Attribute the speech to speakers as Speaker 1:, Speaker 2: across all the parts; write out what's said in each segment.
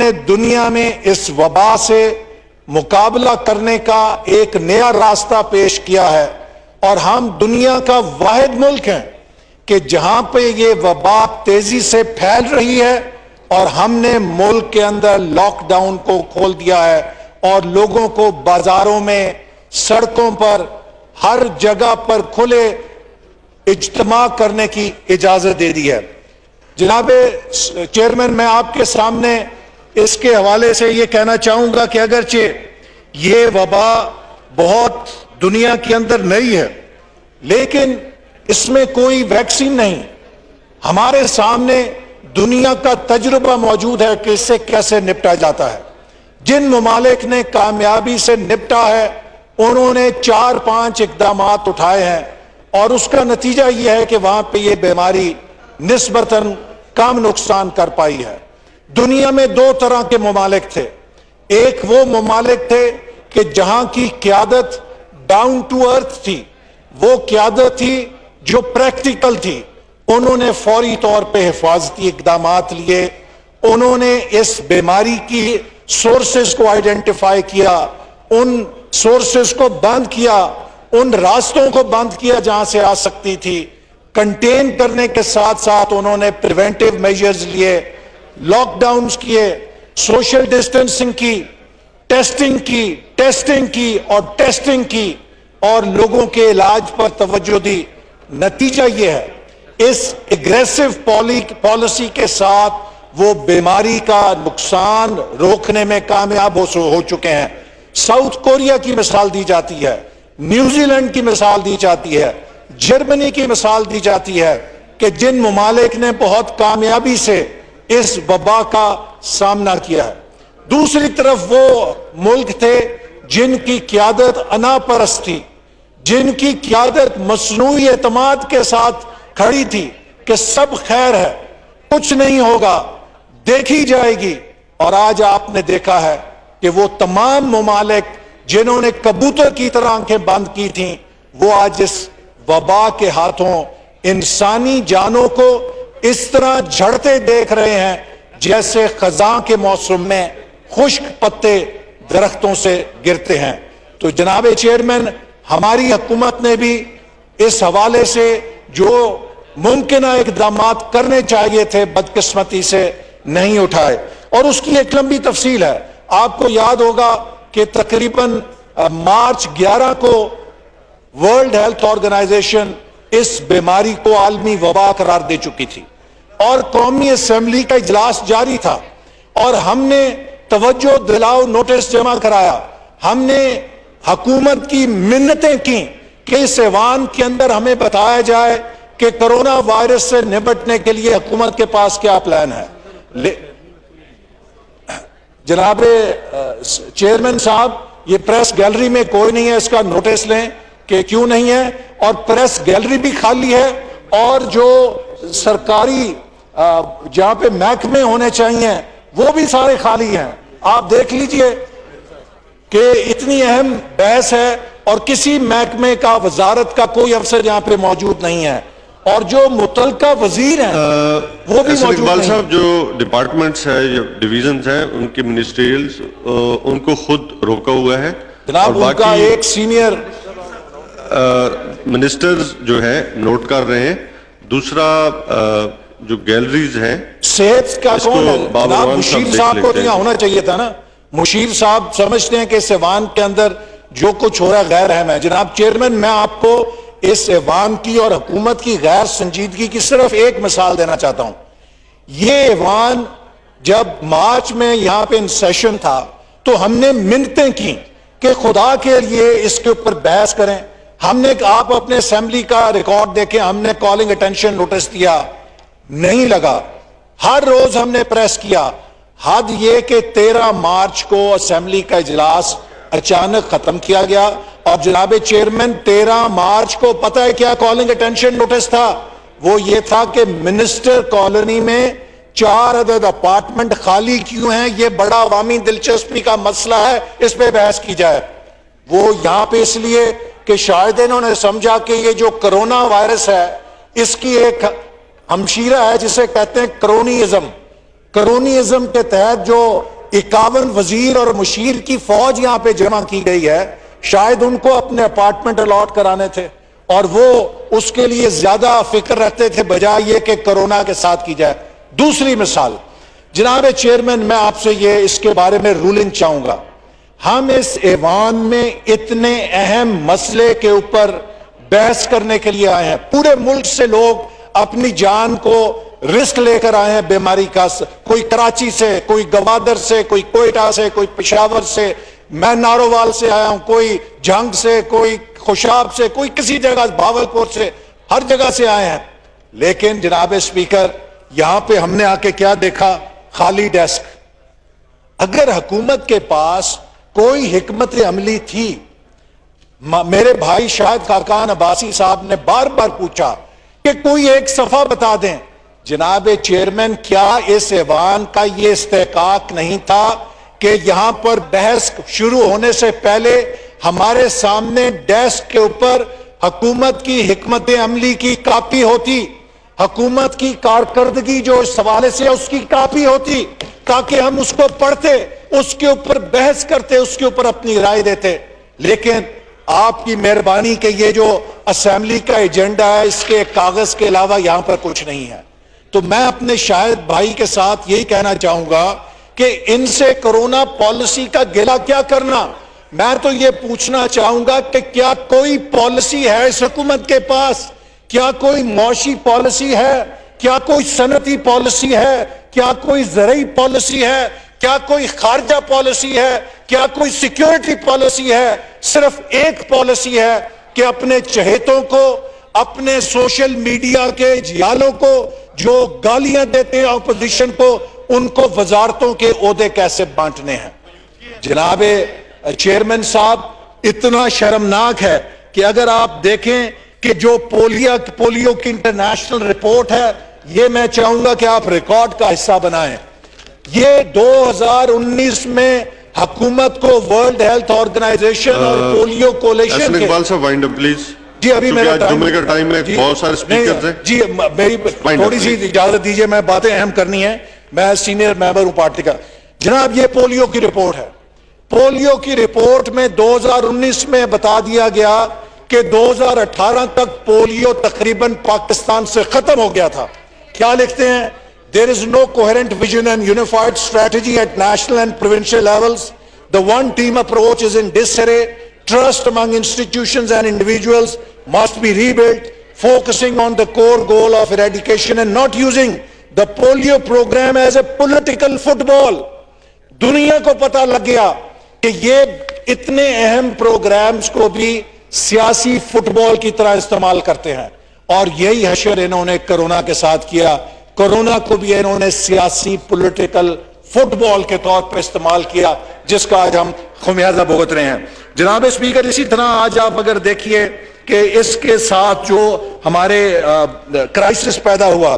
Speaker 1: نے دنیا میں اس وبا سے مقابلہ کرنے کا ایک نیا راستہ پیش کیا ہے، اور ہم دنیا کا واحد ملک ہیں کہ جہاں پہ یہ وبا تیزی سے پھیل رہی ہے اور ہم نے ملک کے اندر لاک ڈاؤن کو کھول دیا ہے اور لوگوں کو بازاروں میں، سڑکوں پر، ہر جگہ پر کھلے اجتماع کرنے کی اجازت دے دی ہے۔ جناب چیئرمین، میں آپ کے سامنے اس کے حوالے سے یہ کہنا چاہوں گا کہ اگرچہ یہ وبا بہت دنیا کے اندر نئی ہے، لیکن اس میں کوئی ویکسین نہیں۔ ہمارے سامنے دنیا کا تجربہ موجود ہے کہ اس سے کیسے نپٹا جاتا ہے۔ جن ممالک نے کامیابی سے نپٹا ہے انہوں نے 4-5 اقدامات اٹھائے ہیں، اور اس کا نتیجہ یہ ہے کہ وہاں پہ یہ بیماری نسبتاً کم نقصان کر پائی ہے۔ دنیا میں 2 طرح کے ممالک تھے۔ ایک وہ ممالک تھے کہ جہاں کی قیادت ڈاؤن ٹو ارتھ تھی، وہ قیادت تھی جو پریکٹیکل تھی۔ انہوں نے فوری طور پہ حفاظتی اقدامات لیے، انہوں نے اس بیماری کی سورسز کو آئیڈینٹیفائی کیا، ان سورسز کو بند کیا، ان راستوں کو بند کیا جہاں سے آ سکتی تھی۔ کنٹین کرنے کے ساتھ ساتھ انہوں نے پریونٹیو میجرز لیے، لاک ڈاؤنز کیے، سوشل ڈسٹنسنگ کی، ٹیسٹنگ کی اور ٹیسٹنگ کی، اور لوگوں کے علاج پر توجہ دی۔ نتیجہ یہ ہے اس اگریسو پالیسی کے ساتھ وہ بیماری کا نقصان روکنے میں کامیاب ہو چکے ہیں۔ ساؤتھ کوریا کی مثال دی جاتی ہے، نیوزی لینڈ کی مثال دی جاتی ہے، جرمنی کی مثال دی جاتی ہے کہ جن ممالک نے بہت کامیابی سے اس وبا کا سامنا کیا ہے۔ دوسری طرف وہ ملک تھے جن کی قیادت انا پرست تھی، جن کی قیادت مصنوعی اعتماد کے ساتھ کھڑی تھی کہ سب خیر ہے، کچھ نہیں ہوگا، دیکھی جائے گی۔ اور آج آپ نے دیکھا ہے کہ وہ تمام ممالک جنہوں نے کبوتر کی طرح آنکھیں بند کی تھیں، وہ آج اس وبا کے ہاتھوں انسانی جانوں کو اس طرح جھڑتے دیکھ رہے ہیں جیسے خزاں کے موسم میں خشک پتے درختوں سے گرتے ہیں۔ تو جناب چیئرمین، ہماری حکومت نے بھی اس حوالے سے جو ممکنہ اقدامات کرنے چاہیے تھے بدقسمتی سے نہیں اٹھائے، اور اس کی ایک لمبی تفصیل ہے۔ آپ کو یاد ہوگا کہ تقریباً مارچ 11 کو ورلڈ ہیلتھ آرگنائزیشن اس بیماری کو عالمی وبا قرار دے چکی تھی، اور قومی اسمبلی کا اجلاس جاری تھا، اور ہم نے توجہ دلاؤ نوٹس جمع کرایا۔ ہم نے حکومت کی منتیں کی کہ اس ایوان کے اندر ہمیں بتایا جائے کہ کرونا وائرس سے نمٹنے کے لیے حکومت کے پاس کیا پلان ہے۔ جناب چیئرمین صاحب، یہ پریس گیلری میں کوئی نہیں ہے، اس کا نوٹس لیں کہ کیوں نہیں ہے، اور پریس گیلری بھی خالی ہے، اور جو سرکاری جہاں پہ محکمے ہونے چاہیے وہ بھی سارے خالی ہیں۔ آپ دیکھ لیجئے کہ اتنی اہم بحث ہے اور کسی محکمے کا، وزارت کا کوئی افسر یہاں پہ موجود نہیں ہے، اور جو متعلقہ وزیر ہیں وہ بھی موجود نہیں۔
Speaker 2: اقبال صاحب، جو ڈپارٹمنٹس ہیں یا ڈویژنز ہیں ان کی منسٹریلز ان کو خود روکا ہوا ہے،
Speaker 1: جناب ان کا ایک سینئر
Speaker 2: منسٹرز جو ہے نوٹ کر رہے ہیں۔ دوسرا جو گیلریز ہیں،
Speaker 1: صحت کا کون ہے؟ جناب مشیر صاحب کو یہاں ہونا چاہیے تھا نا۔ مشیر صاحب سمجھتے ہیں کہ اس ایوان کے اندر جو کچھ ہو رہا ہے غیر اہم ہے۔ جناب چیئرمین، میں آپ کو اس ایوان کی اور حکومت کی غیر سنجیدگی کی صرف ایک مثال دینا چاہتا ہوں۔ یہ ایوان جب مارچ میں یہاں پہ ان سیشن تھا تو ہم نے منتیں کی کہ خدا کے لیے اس کے اوپر بحث کریں۔ ہم نے، آپ اپنے اسمبلی کا ریکارڈ دیکھیں، ہم نے کالنگ اٹینشن نوٹس دیا، نہیں لگا۔ ہر روز ہم نے پریس کیا۔ حد یہ کہ 13 مارچ کو اسمبلی کا اجلاس اچانک ختم کیا گیا، اور جناب چیئرمین 13 مارچ کو پتہ ہے کیا کالنگ اٹینشن نوٹس تھا؟ وہ یہ تھا کہ منسٹر کالونی میں 4 عدد اپارٹمنٹ خالی کیوں ہیں، یہ بڑا عوامی دلچسپی کا مسئلہ ہے، اس پہ بحث کی جائے۔ وہ یہاں پہ اس لیے کہ شاید انہوں نے سمجھا کہ یہ جو کرونا وائرس ہے اس کی ایک ہمشیرہ ہے جسے کہتے ہیں کرونیزم، کرونیزم کے تحت جو 51 وزیر اور مشیر کی فوج یہاں پہ جمع کی گئی ہے، شاید ان کو اپنے اپارٹمنٹ الاٹ کرانے تھے اور وہ اس کے لیے زیادہ فکر رکھتے تھے بجائے یہ کہ کرونا کے ساتھ کی جائے۔ دوسری مثال، جناب چیئرمین، میں آپ سے یہ اس کے بارے میں رولنگ چاہوں گا۔ ہم اس ایوان میں اتنے اہم مسئلے کے اوپر بحث کرنے کے لیے آئے ہیں، پورے ملک سے لوگ اپنی جان کو رسک لے کر آئے ہیں بیماری کا، کوئی کراچی سے، کوئی گوادر سے، کوئی کوئٹہ سے، کوئی پشاور سے، میں نارووال سے آیا ہوں، کوئی جھنگ سے، کوئی خوشاب سے، کوئی کسی جگہ، بھاولپور سے، ہر جگہ سے آئے ہیں۔ لیکن جناب اسپیکر، یہاں پہ ہم نے آ کے کیا دیکھا؟ خالی ڈیسک۔ اگر حکومت کے پاس کوئی حکمت عملی تھی، میرے بھائی شاہد خاقان عباسی صاحب نے بار بار پوچھا کہ کوئی ایک صفحہ بتا دیں۔ جناب چیئرمین، کیا اس ایوان کا یہ استحقاق نہیں تھا کہ یہاں پر بحث شروع ہونے سے پہلے ہمارے سامنے ڈیسک کے اوپر حکومت کی حکمت عملی کی کاپی ہوتی، حکومت کی کارکردگی جو اس حوالے سے اس کی کاپی ہوتی، تاکہ ہم اس کو پڑھتے، اس کے اوپر بحث کرتے، اس کے اوپر اپنی رائے دیتے۔ لیکن آپ کی مہربانی کہ یہ جو اسمبلی کا ایجنڈا ہے، اس کے کاغذ کے علاوہ یہاں پر کچھ نہیں ہے۔ تو میں اپنے شاہد بھائی کے ساتھ یہی کہنا چاہوں گا کہ ان سے کرونا پالیسی کا گلہ کیا کرنا؟ میں تو یہ پوچھنا چاہوں گا کہ کیا کوئی پالیسی ہے اس حکومت کے پاس؟ کیا کوئی معاشی پالیسی ہے؟ کیا کوئی صنعتی پالیسی ہے؟ کیا کوئی زرعی پالیسی ہے؟ کیا کوئی خارجہ پالیسی ہے؟ کیا کوئی سیکیورٹی پالیسی ہے؟ صرف ایک پالیسی ہے کہ اپنے چہیتوں کو، اپنے سوشل میڈیا کے جیالوں کو جو گالیاں دیتے ہیں اپوزیشن کو، ان کو وزارتوں کے عہدے کیسے بانٹنے ہیں۔ جناب چیئرمین صاحب، اتنا شرمناک ہے کہ اگر آپ دیکھیں کہ جو پولیو کی انٹرنیشنل رپورٹ ہے، یہ میں چاہوں گا کہ آپ ریکارڈ کا حصہ بنائیں۔ یہ 2019 میں حکومت کو ورلڈ ہیلتھ آرگنائزیشن اور پولیو کولیشن کے
Speaker 2: اقبال صاحب وائنڈ اپ پلیز،
Speaker 1: جی ابھی میرا
Speaker 2: جمعے کا ٹائم ہے، بہت سارے سپیکرز ہیں۔
Speaker 1: جی میری تھوڑی سی اجازت دیجئے، میں باتیں اہم کرنی ہیں، میں سینئر ممبر ہوں پارٹی کا۔ جناب یہ پولیو کی رپورٹ ہے۔ پولیو کی رپورٹ میں 2019 میں بتا دیا گیا کہ 2018 تک پولیو تقریباً پاکستان سے ختم ہو گیا تھا۔ کیا لکھتے ہیں؟ There is no coherent vision and unified strategy at national and provincial levels. The one team approach is in disarray. Trust among institutions and individuals must be rebuilt, focusing on the core goal of eradication and not using the polio program as a political football. دنیا کو پتہ لگ گیا کہ یہ اتنے اہم programmes کو بھی سیاسی فٹ بال کی طرح استعمال کرتے ہیں، اور یہی حشر انہوں نے کرونا کے ساتھ کیا۔ کرونا کو بھی انہوں نے سیاسی پولیٹیکل فٹ بال کے طور پر استعمال کیا، جس کا آج ہم خمیازہ بھگت رہے ہیں۔ جناب اسپیکر، اسی طرح آج آپ اگر دیکھیے کہ اس کے ساتھ جو ہمارے کرائسس پیدا ہوا،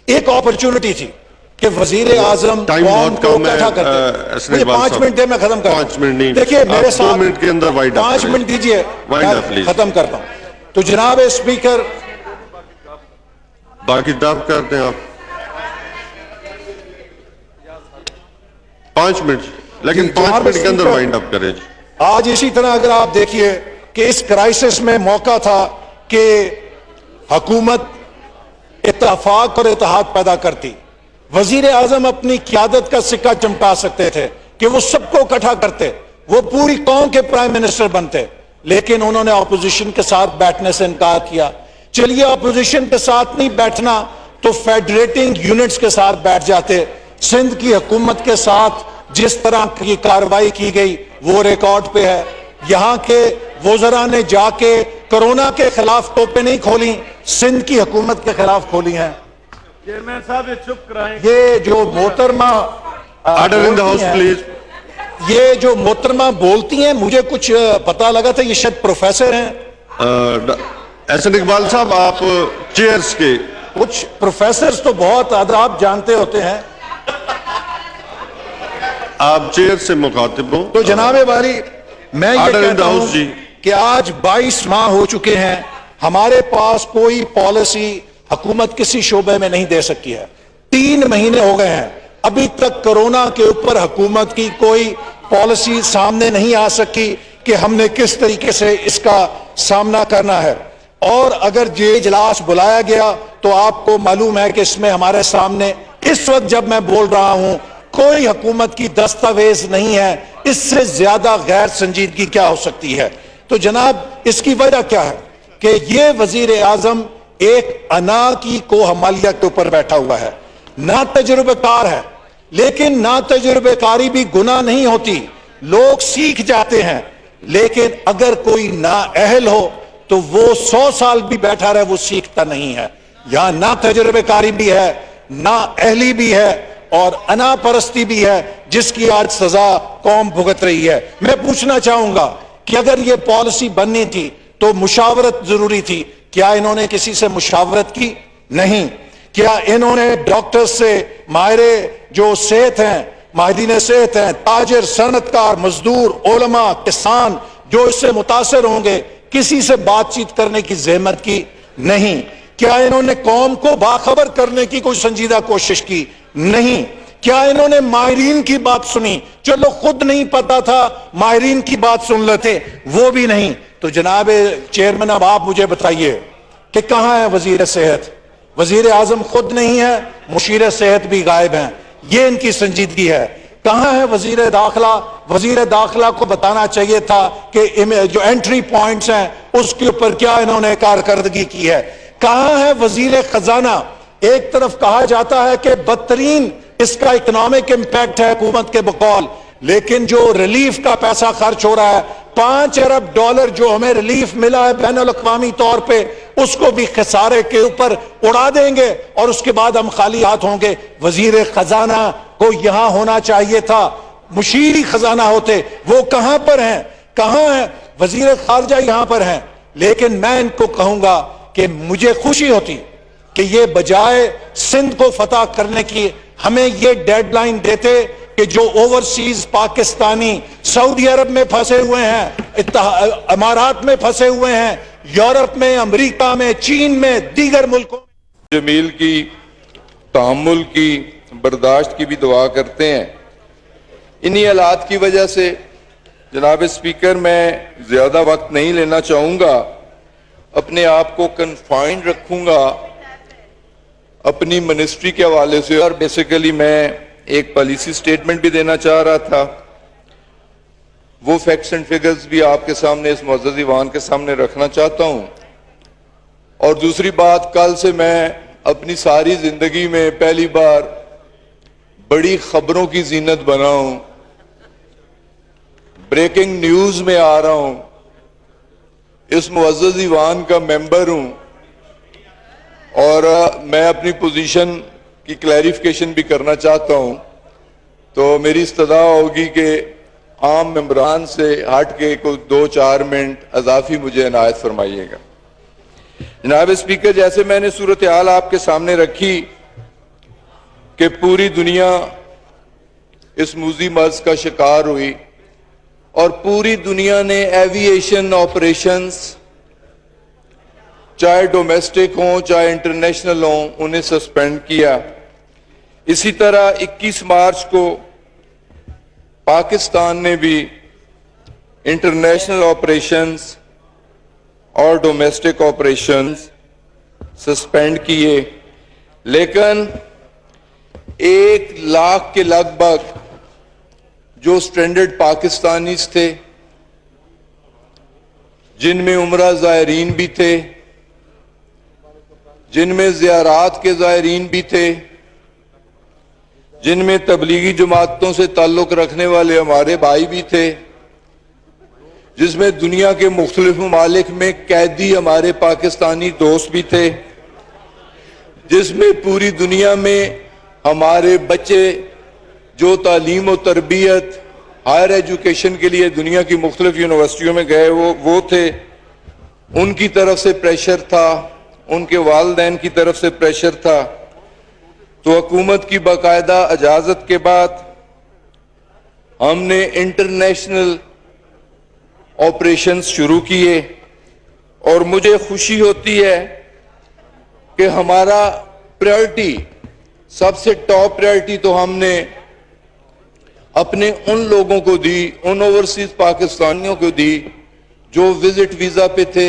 Speaker 1: ایک اپرچونٹی تھی کہ وزیر اعظم قوم کو اکٹھا کرتے۔ مجھے 5 منٹ دے، میں ختم کرتا ہوں۔
Speaker 2: 5 منٹ نہیں،
Speaker 1: دیکھیے میرے ساتھ
Speaker 2: 2 منٹ کے اندر
Speaker 1: 5 منٹ دیجئے، میں ختم کرتا ہوں۔ تو جناب اسپیکر،
Speaker 2: باقی دب کرتے ہیں آپ 5 منٹ، لیکن 5 منٹ کے اندر وائنڈ اپ کریں۔
Speaker 1: آج اسی طرح اگر آپ دیکھیے کہ اس کرائسس میں موقع تھا کہ حکومت اتفاق اور اتحاد پیدا کرتی، وزیر اعظم اپنی قیادت کا سکہ چمٹا سکتے تھے کہ وہ سب کو اکٹھا کرتے، وہ پوری قوم کے پرائم منسٹر بنتے، لیکن انہوں نے اپوزیشن کے ساتھ بیٹھنے سے انکار کیا۔ چلیے اپوزیشن کے ساتھ نہیں بیٹھنا تو فیڈریٹنگ یونٹس کے ساتھ بیٹھ جاتے۔ سندھ کی حکومت کے ساتھ جس طرح کی کارروائی کی گئی وہ ریکارڈ پہ ہے۔ یہاں کے وزراء نے جا کے کرونا کے خلاف توپیں نہیں کھولی، سندھ کی حکومت کے خلاف کھولی ہیں۔
Speaker 3: چیئرمین صاحب یہ چپ کرائیں۔
Speaker 1: یہ جو محترمہ
Speaker 2: order in the house please.
Speaker 1: یہ جو محترمہ بولتی ہیں، مجھے کچھ پتا لگا تھا یہ شاید پروفیسر ہیں۔
Speaker 2: احسن اقبال صاحب، آپ چیئرز کے
Speaker 1: کچھ پروفیسرز تو بہت آداب جانتے ہوتے ہیں۔
Speaker 2: آپ چیئر سے مخاطب ہوں۔
Speaker 1: تو جناب والی، میں یہ
Speaker 2: آرڈر ان دی
Speaker 1: کہتا
Speaker 2: ہاؤس
Speaker 1: ہوں
Speaker 2: جی۔
Speaker 1: کہ آج 22 ماہ ہو چکے ہیں، ہمارے پاس کوئی پالیسی حکومت کسی شعبے میں نہیں دے سکتی ہے۔ 3 مہینے ہو گئے ہیں، ابھی تک کورونا کے اوپر حکومت کی کوئی پالیسی سامنے نہیں آ سکی کہ ہم نے کس طریقے سے اس کا سامنا کرنا ہے۔ اور اگر یہ اجلاس بلایا گیا تو آپ کو معلوم ہے کہ اس میں ہمارے سامنے اس وقت جب میں بول رہا ہوں کوئی حکومت کی دستاویز نہیں ہے۔ اس سے زیادہ غیر سنجیدگی کیا ہو سکتی ہے؟ تو جناب اس کی وجہ کیا ہے کہ یہ وزیر اعظم ایک انا کی کو حمالیہ کے اوپر بیٹھا ہوا ہے، نہ تجربہ کار ہے، لیکن نہ تجربہ کاری بھی گناہ نہیں ہوتی، لوگ سیکھ جاتے ہیں، لیکن اگر کوئی نااہل ہو تو وہ 100 سال بھی بیٹھا رہے وہ سیکھتا نہیں ہے۔ یہاں نہ تجربہ کاری بھی ہے، نہ اہلی بھی ہے، اور انا پرستی بھی ہے، جس کی آج سزا قوم بھگت رہی ہے۔ میں پوچھنا چاہوں گا کہ اگر یہ پالیسی بننی تھی تو مشاورت ضروری تھی، کیا انہوں نے کسی سے مشاورت کی؟ نہیں۔ کیا انہوں نے ڈاکٹر سے، ماہر جو صحت ہیں، ماہرین صحت ہیں، تاجر، صنعتکار، مزدور، علماء، کسان جو اس سے متاثر ہوں گے، کسی سے بات چیت کرنے کی زحمت کی؟ نہیں۔ کیا انہوں نے قوم کو باخبر کرنے کی کوئی سنجیدہ کوشش کی؟ نہیں۔ کیا انہوں نے ماہرین کی بات سنی؟ چلو خود نہیں پتا تھا، ماہرین کی بات سن لیتے، وہ بھی نہیں۔ تو جناب چیئرمین اب آپ مجھے بتائیے کہ کہاں ہے وزیر صحت؟ وزیر اعظم خود نہیں ہے، مشیر صحت بھی غائب ہیں، یہ ان کی سنجیدگی ہے۔ کہاں ہے وزیر داخلہ؟ وزیر داخلہ کو بتانا چاہیے تھا کہ جو انٹری پوائنٹس ہیں اس کے اوپر کیا انہوں نے کارکردگی کی ہے۔ کہاں ہے وزیر خزانہ؟ ایک طرف کہا جاتا ہے کہ بدترین اس کا اکنامک امپیکٹ ہے حکومت کے بقول، لیکن جو ریلیف کا پیسہ خرچ ہو رہا ہے، $5 ارب جو ہمیں ریلیف ملا ہے بین الاقوامی طور پہ، اس کو بھی خسارے کے اوپر اڑا دیں گے اور اس کے بعد ہم خالی ہاتھ ہوں گے۔ وزیر خزانہ کو یہاں ہونا چاہیے تھا، مشیر خزانہ ہوتے، وہ کہاں پر ہیں؟ کہاں ہیں؟ وزیر خارجہ یہاں پر ہیں، لیکن میں ان کو کہوں گا کہ مجھے خوشی ہوتی کہ یہ بجائے سندھ کو فتح کرنے کی ہمیں یہ ڈیڈ لائن دیتے کہ جو اوورسیز پاکستانی سعودی عرب میں پھنسے ہوئے ہیں، امارات میں پھنسے ہوئے ہیں، یورپ میں، امریکہ میں، چین میں، دیگر ملکوں میں،
Speaker 4: جمیل کی تحمل کی، برداشت کی بھی دعا کرتے ہیں۔ انہی حالات کی وجہ سے جناب اسپیکر میں زیادہ وقت نہیں لینا چاہوں گا، اپنے آپ کو کنفائنڈ رکھوں گا اپنی منسٹری کے حوالے سے، اور بیسیکلی میں ایک پالیسی سٹیٹمنٹ بھی دینا چاہ رہا تھا۔ وہ فیکٹس اینڈ فگرز بھی آپ کے سامنے، اس معزز ایوان کے سامنے رکھنا چاہتا ہوں۔ اور دوسری بات، کل سے میں اپنی ساری زندگی میں پہلی بار بڑی خبروں کی زینت بنا ہوں، بریکنگ نیوز میں آ رہا ہوں، اس معزز ایوان کا ممبر ہوں، اور میں اپنی پوزیشن کی کلیریفیکیشن بھی کرنا چاہتا ہوں۔ تو میری استدعا ہوگی کہ عام ممبران سے ہٹ کے کوئی 2-4 منٹ اضافی مجھے عنایت فرمائیے گا۔ جناب اسپیکر، جیسے میں نے صورتحال آپ کے سامنے رکھی کہ پوری دنیا اس موذی مرض کا شکار ہوئی، اور پوری دنیا نے ایوییشن آپریشنز چاہے ڈومیسٹک ہوں چاہے انٹرنیشنل ہوں انہیں سسپینڈ کیا۔ اسی طرح 21 مارچ کو پاکستان نے بھی انٹرنیشنل آپریشنز اور ڈومیسٹک آپریشنز سسپینڈ کیے، لیکن 1 لاکھ کے لگ بھگ جو سٹرینڈڈ پاکستانیز تھے، جن میں عمرہ زائرین بھی تھے، جن میں زیارات کے زائرین بھی تھے، جن میں تبلیغی جماعتوں سے تعلق رکھنے والے ہمارے بھائی بھی تھے، جس میں دنیا کے مختلف ممالک میں قیدی ہمارے پاکستانی دوست بھی تھے، جس میں پوری دنیا میں ہمارے بچے جو تعلیم و تربیت ہائر ایجوکیشن کے لیے دنیا کی مختلف یونیورسٹیوں میں گئے وہ تھے، ان کی طرف سے پریشر تھا، ان کے والدین کی طرف سے پریشر تھا۔ تو حکومت کی باقاعدہ اجازت کے بعد ہم نے انٹرنیشنل آپریشنز شروع کیے، اور مجھے خوشی ہوتی ہے کہ ہمارا پریورٹی سب سے ٹاپ پرائرٹی تو ہم نے اپنے ان لوگوں کو دی, ان اوورسیز پاکستانیوں کو دی جو وزٹ ویزا پہ تھے,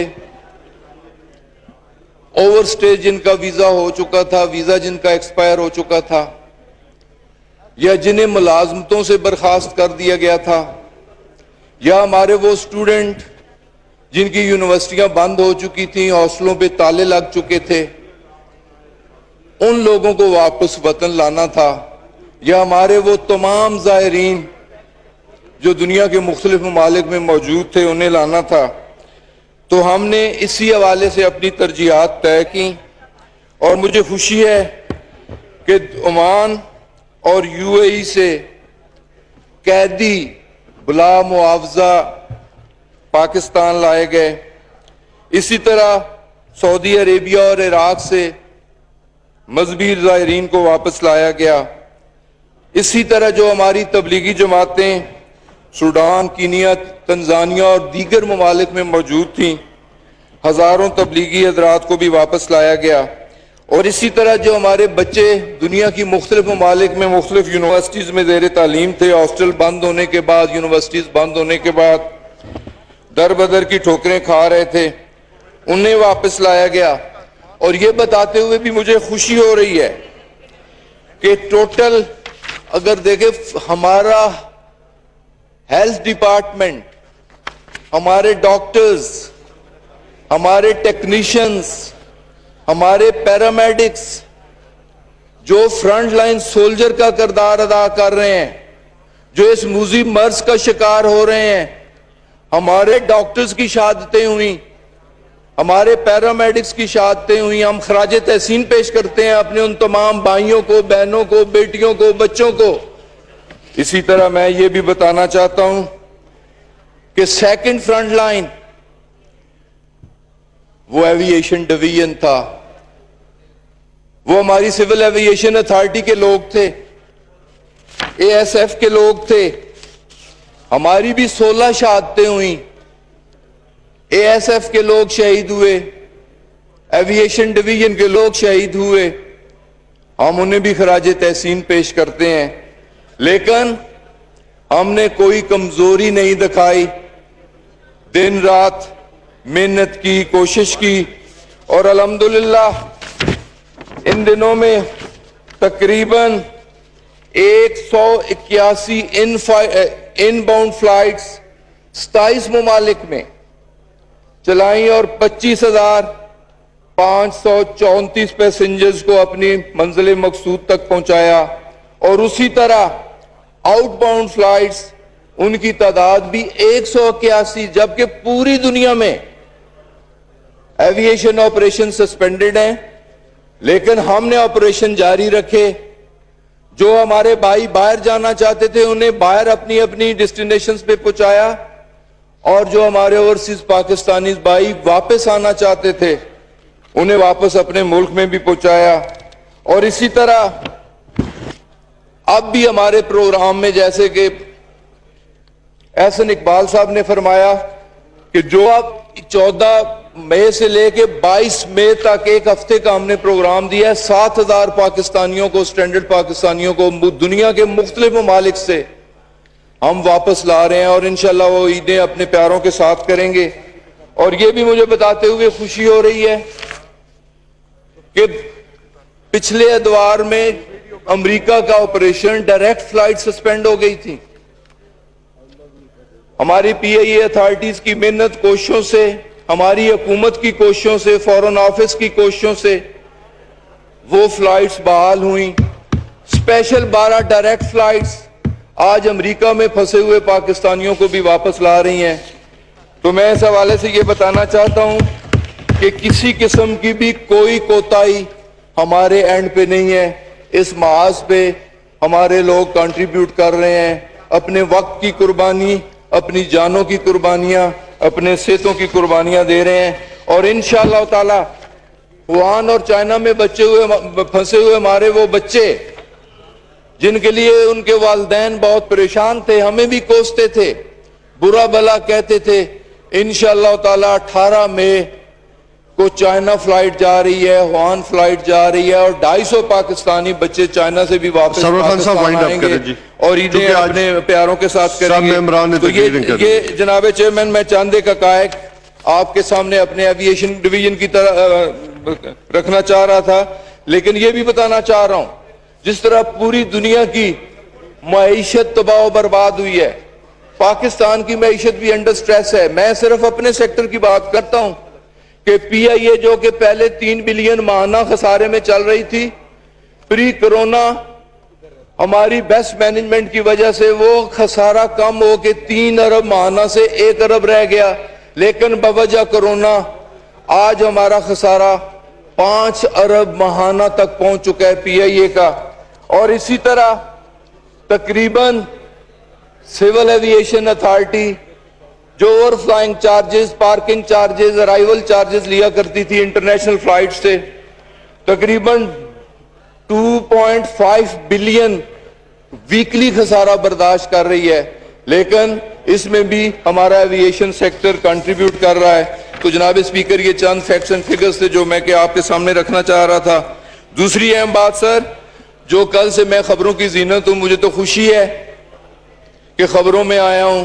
Speaker 4: اوور سٹے جن کا ویزا ہو چکا تھا, ویزا جن کا ایکسپائر ہو چکا تھا, یا جنہیں ملازمتوں سے برخاست کر دیا گیا تھا, یا ہمارے وہ اسٹوڈنٹ جن کی یونیورسٹیاں بند ہو چکی تھیں, ہاسٹلوں پہ تالے لگ چکے تھے, ان لوگوں کو واپس وطن لانا تھا, یا ہمارے وہ تمام زائرین جو دنیا کے مختلف ممالک میں موجود تھے انہیں لانا تھا. تو ہم نے اسی حوالے سے اپنی ترجیحات طے کی, اور مجھے خوشی ہے کہ عمان اور یو اے ای سے قیدی بلا معاوضہ پاکستان لائے گئے. اسی طرح سعودی عربیہ اور عراق سے مذہبی زائرین کو واپس لایا گیا. اسی طرح جو ہماری تبلیغی جماعتیں سوڈان, کینیا, تنزانیہ اور دیگر ممالک میں موجود تھیں, ہزاروں تبلیغی حضرات کو بھی واپس لایا گیا. اور اسی طرح جو ہمارے بچے دنیا کی مختلف ممالک میں مختلف یونیورسٹیز میں زیر تعلیم تھے, ہاسٹل بند ہونے کے بعد, یونیورسٹیز بند ہونے کے بعد در بدر کی ٹھوکریں کھا رہے تھے, انہیں واپس لایا گیا. اور یہ بتاتے ہوئے بھی مجھے خوشی ہو رہی ہے کہ ٹوٹل اگر دیکھیں ہمارا ہیلتھ ڈپارٹمنٹ, ہمارے ڈاکٹرز, ہمارے ٹیکنیشینز, ہمارے پیرامیڈکس جو فرنٹ لائن سولجر کا کردار ادا کر رہے ہیں, جو اس موذی مرض کا شکار ہو رہے ہیں, ہمارے ڈاکٹرز کی شہادتیں ہوئیں, ہمارے پیرامیڈکس کی شہادتیں ہوئیں. ہم خراج تحسین پیش کرتے ہیں اپنے ان تمام بھائیوں کو, بہنوں کو, بیٹیوں کو, بچوں کو. اسی طرح میں یہ بھی بتانا چاہتا ہوں کہ سیکنڈ فرنٹ لائن وہ ایوییشن ڈویژن تھا, وہ ہماری سول ایوییشن اتھارٹی کے لوگ تھے, اے ایس ایف کے لوگ تھے. ہماری بھی 16 شہادتیں ہوئیں, اے ایس ایف کے لوگ شہید ہوئے, ایوییشن ڈویژن کے لوگ شہید ہوئے. ہم انہیں بھی خراج تحسین پیش کرتے ہیں, لیکن ہم نے کوئی کمزوری نہیں دکھائی, دن رات محنت کی, کوشش کی. اور الحمدللہ ان دنوں میں تقریباً 181 ان باؤنڈ فلائٹس 27 ممالک میں چلائیں اور 25,534 پیسنجرز کو اپنی منزل مقصود تک پہنچایا. اور اسی طرح آؤٹ باؤنڈ فلائٹس ان کی تعداد بھی 181, جبکہ پوری دنیا میں ایوییشن آپریشن سسپینڈڈ ہیں, لیکن ہم نے آپریشن جاری رکھے. جو ہمارے بھائی باہر جانا چاہتے تھے انہیں باہر اپنی اپنی ڈیسٹینیشنز پہ پہنچایا, اور جو ہمارے اوورسیز پاکستانی بھائی واپس آنا چاہتے تھے انہیں واپس اپنے ملک میں بھی پہنچایا. اور اسی طرح اب بھی ہمارے پروگرام میں, جیسے کہ احسن اقبال صاحب نے فرمایا کہ جو اب 14 مئی سے لے کے 22 مئی تک ایک ہفتے کا ہم نے پروگرام دیا ہے, 7,000 پاکستانیوں کو, سٹینڈرڈ پاکستانیوں کو دنیا کے مختلف ممالک سے ہم واپس لا رہے ہیں, اور انشاءاللہ وہ عیدیں اپنے پیاروں کے ساتھ کریں گے. اور یہ بھی مجھے بتاتے ہوئے خوشی ہو رہی ہے کہ پچھلے ادوار میں امریکہ کا آپریشن ڈائریکٹ فلائٹ سسپینڈ ہو گئی تھی. ہماری پی آئی اے اتھارٹیز کی محنت کوششوں سے, ہماری حکومت کی کوششوں سے, فورن آفس کی کوششوں سے وہ فلائٹس بحال ہوئیں. اسپیشل 12 ڈائریکٹ فلائٹس آج امریکہ میں پھنسے ہوئے پاکستانیوں کو بھی واپس لا رہی ہیں. تو میں اس حوالے سے یہ بتانا چاہتا ہوں کہ کسی قسم کی بھی کوئی کوتاہی ہمارے اینڈ پہ نہیں ہے. اس محاذ پہ ہمارے لوگ کنٹریبیوٹ کر رہے ہیں, اپنے وقت کی قربانی, اپنی جانوں کی قربانیاں, اپنے صحتوں کی قربانیاں دے رہے ہیں. اور انشاءاللہ تعالی ووہان اور چائنا میں پھنسے ہوئے ہمارے وہ بچے جن کے لیے ان کے والدین بہت پریشان تھے, ہمیں بھی کوستے تھے, برا بھلا کہتے تھے, انشاءاللہ تعالی 18 مئی کو چائنا فلائٹ جا رہی ہے, ہوان فلائٹ جا رہی ہے, اور 250 پاکستانی بچے چائنا سے بھی واپس
Speaker 2: سرور خان صاحب
Speaker 4: پاکستان
Speaker 2: وائنڈ اپ
Speaker 4: آئیں گے
Speaker 2: کریں جی,
Speaker 4: اور عیدیں اپنے پیاروں کے ساتھ کریں گے.
Speaker 2: ممبران نے
Speaker 4: تو
Speaker 2: تقریریں کر
Speaker 4: یہ جناب چیئرمین میں چاند حقائق آپ کے سامنے اپنے ایویشن ڈویژن کی طرح رکھنا چاہ رہا تھا, لیکن یہ بھی بتانا چاہ رہا ہوں جس طرح پوری دنیا کی معیشت تباہ و برباد ہوئی ہے, پاکستان کی معیشت بھی انڈر سٹریس ہے. میں صرف اپنے سیکٹر کی بات کرتا ہوں کہ پی آئی اے جو کہ پہلے 3 بلین ماہانہ خسارے میں چل رہی تھی, پری کرونا ہماری بیسٹ مینجمنٹ کی وجہ سے وہ خسارہ کم ہو کے 3 ارب ماہانہ سے 1 ارب رہ گیا, لیکن بوجہ کرونا آج ہمارا خسارہ 5 ارب ماہانہ تک پہنچ چکا ہے پی آئی اے کا. اور اسی طرح تقریباً سول ایویشن اتھارٹی جو over flying charges, parking charges, arrival charges لیا کرتی تھی انٹرنیشنل فلائٹ سے, تقریباً 2.5 بلین ویکلی خسارہ برداشت کر رہی ہے, لیکن اس میں بھی ہمارا ایویشن سیکٹر کنٹریبیوٹ کر رہا ہے. تو جناب اسپیکر یہ چند فیکٹس اینڈ فگرز تھے جو میں کہ آپ کے سامنے رکھنا چاہ رہا تھا. دوسری اہم بات سر, جو کل سے میں خبروں کی زینت ہوں, مجھے تو خوشی ہے کہ خبروں میں آیا ہوں,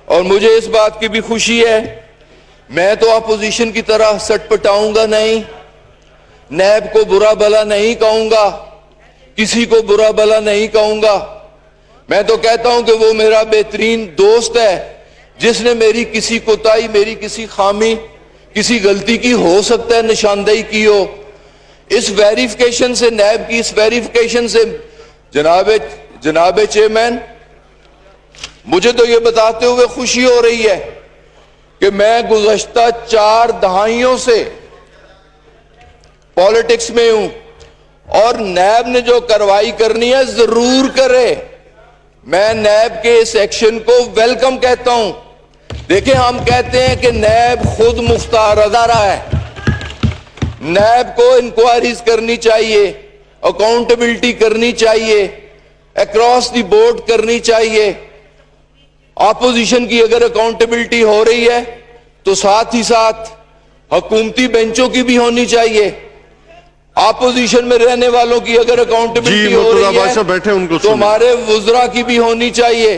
Speaker 4: اور مجھے اس بات کی بھی خوشی ہے, میں تو اپوزیشن کی طرح سٹ پٹاؤں گا نہیں, نیب کو برا بھلا نہیں کہوں گا, کسی کو برا بھلا نہیں کہوں گا. میں تو کہتا ہوں کہ وہ میرا بہترین دوست ہے جس نے میری کسی کوتاہی, میری کسی خامی, کسی غلطی کی ہو سکتا ہے نشاندہی کی ہو. اس ویریفیکیشن سے, نیب کی اس ویریفیکیشن سے جناب چیئرمین مجھے تو یہ بتاتے ہوئے خوشی ہو رہی ہے کہ میں گزشتہ 4 دہائیوں سے پالیٹکس میں ہوں, اور نیب نے جو کارروائی کرنی ہے ضرور کرے. میں نیب کے اس ایکشن کو ویلکم کہتا ہوں. دیکھیں, ہم کہتے ہیں کہ نیب خود مختار ادارہ ہے, نیب کو انکوائریز کرنی چاہیے, اکاؤنٹیبلٹی کرنی چاہیے, اکراس دی بورڈ کرنی چاہیے. اپوزیشن کی اگر اکاؤنٹیبلٹی ہو رہی ہے تو ساتھ ہی ساتھ حکومتی بینچوں کی بھی ہونی چاہیے. اپوزیشن میں رہنے والوں کی اگر اکاؤنٹیبلٹی ہو رہی ہے تو ہمارے وزراء کی بھی ہونی چاہیے.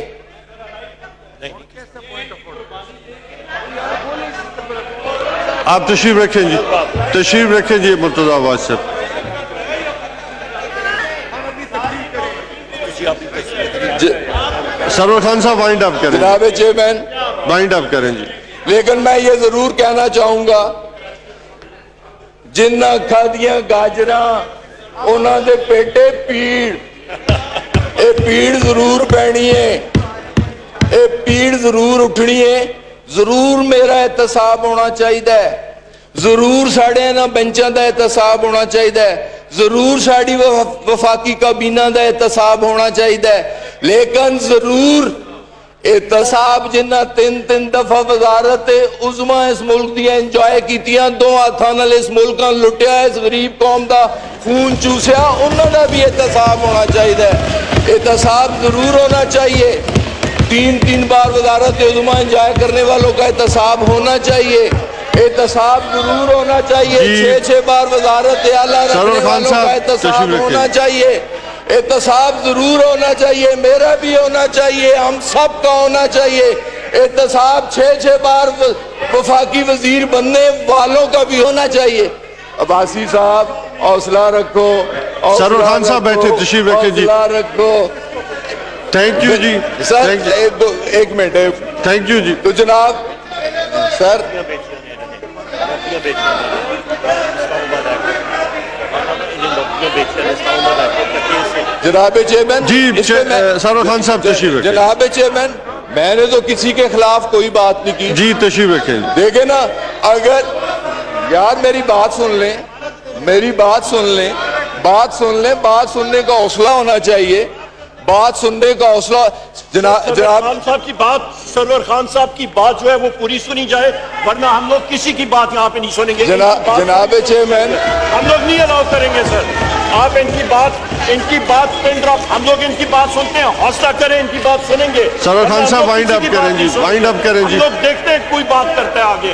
Speaker 2: آپ تشریف رکھیں جی, تشریف رکھیں جی مرتضی عباس صاحب. سرور خان صاحب وائنڈ اپ کریں.
Speaker 4: جناب چیئرمین
Speaker 2: وائنڈ اپ کریں جی.
Speaker 4: لیکن میں یہ ضرور کہنا چاہوں گا, جن کھادیاں گاجراں انہاں دے پیٹے پیڑ, اے پیڑ ضرور پینی ہے, اے پیڑ ضرور اٹھنی ہے. ضرور میرا احتساب ہونا چاہیے, ضرور ساڑھے نا بینچاں دا احتساب ہونا چاہیے, ضرور ساڑھی وفاقی کابینہ دا احتساب ہونا چاہیے, لیکن ضرور احتساب جنہ 3 دفعہ وزارت عظما اس ملک دیا انجوائے کیتیاں, 2 ہاتھاں نال اس ملک کا لٹیا, اس غریب قوم دا خون چوسیا, انہوں دا بھی احتساب ہونا چاہیے. احتساب ضرور ہونا چاہیے. 3 بار وزارت عظما انجوائے کرنے والوں کا احتساب ہونا چاہیے. احتساب ضرور ہونا چاہیے. 6 بار وزارت اعلیٰ رکھنے والوں کا احتساب ہونا چاہیے. احتساب ضرور ہونا چاہیے, میرا بھی ہونا چاہیے, ہم سب کا ہونا چاہیے. احتساب 6 بار وفاقی وزیر بننے والوں کا بھی ہونا چاہیے. عباسی صاحب حوصلہ رکھو,
Speaker 2: سرور خان صاحب بیٹھے, تشریف رکھیں جی.
Speaker 4: حوصلہ رکھو.
Speaker 2: تھینک یو جی.
Speaker 4: سر ایک منٹ,
Speaker 2: تھینک یو جی.
Speaker 4: تو جناب سر جناب چیئرمین
Speaker 2: جی, سرور خان صاحب تشریف رکھیں.
Speaker 4: جناب چیئرمین میں نے تو کسی کے خلاف کوئی بات نہیں کی.
Speaker 2: جی تشریف رکھیں.
Speaker 4: دیکھیں نا, اگر یار میری بات سن لیں, میری بات سن لیں, بات سن لیں, بات سننے کا حوصلہ ہونا چاہیے, بات سننے کا حوصلہ.
Speaker 3: جناب خان صاحب کی بات, سرور خان صاحب کی بات جو ہے وہ پوری سنی جائے, ورنہ ہم لوگ کسی کی بات یہاں پہ نہیں سنیں گے.
Speaker 4: جناب چیئرمین
Speaker 3: ہم لوگ نہیں الاؤ کریں گے سر. آپ ان کی بات پن ڈراپ, ہم لوگ ان کی بات سنتے ہیں, حوصلہ کریں, ان کی بات سنیں گے.
Speaker 2: سرور خان صاحب وائنڈ اپ کریں جی, وائنڈ اپ کریں جی.
Speaker 3: ہم لوگ دیکھتے ہیں کوئی بات کرتا ہے آگے.